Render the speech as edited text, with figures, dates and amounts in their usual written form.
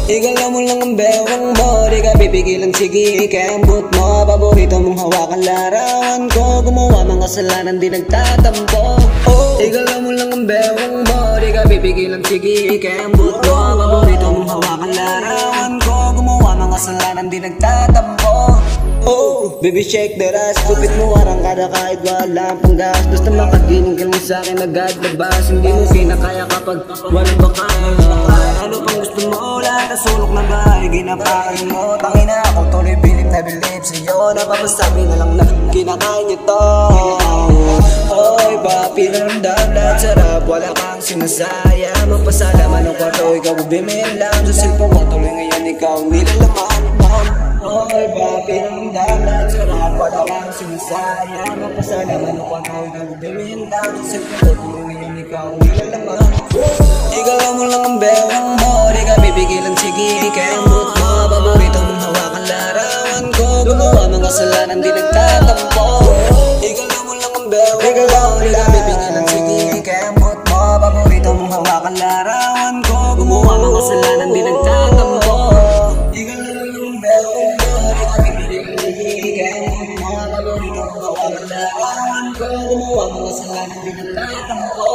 Igalaw mo lang ang bewang mo, di ka pipigilan, sige ikembot mo. Paborito mong hawakan larawan ko, gumawa mga kasalanan di nagtatampo. Igalaw mo lang ang bewang mo, di ka pipigilan, sige ikembot mo. Paborito mong hawakan larawan ko, gumawa mga kasalanan di nagtatampo. Baby shake the ass, stupid mo warang kada kahit walang panggas. Basta makaginigil mo sa'kin agad labas, hindi mo kinakaya kapag walang bakayan. Ano pang gusto mo, lahat na sulok na bahay ginapain mo. Tangina ako tuloy bilip na bilip sa'yo, napapasabi na lang na kinakain niyo to. Oy papi, naramdam lahat sarap, wala kang sinasaya. Magpasalaman ng kwarto, ikaw bumilang sa cellphone mo, tuloy ngayon ikaw nilalaman. Oy papi, naramdam lahat sarap, wala kang sinasaya. Magpasalaman ng kwarto, ikaw bumilang sa cellphone mo, tuloy ngayon ikaw nilalaman. Igalaw mo lang ang bewang mo, di ka pipigilan, sige ikembot mo. Paborito mong hawakan larawan ko, gumawa mga kasalanan di nagtatampo. Igalaw mo lang ang bewang mo, di ka pipigilan, sige ikembot mo. Paborito mong hawakan larawan ko, gumawa mga kasalanan di nagtatampo. Igalaw mo lang ang bewang mo, di ka pipigilan, sige ikembot mo. Paborito mong hawakan larawan ko, gumawa mga kasalanan di nagtatampo.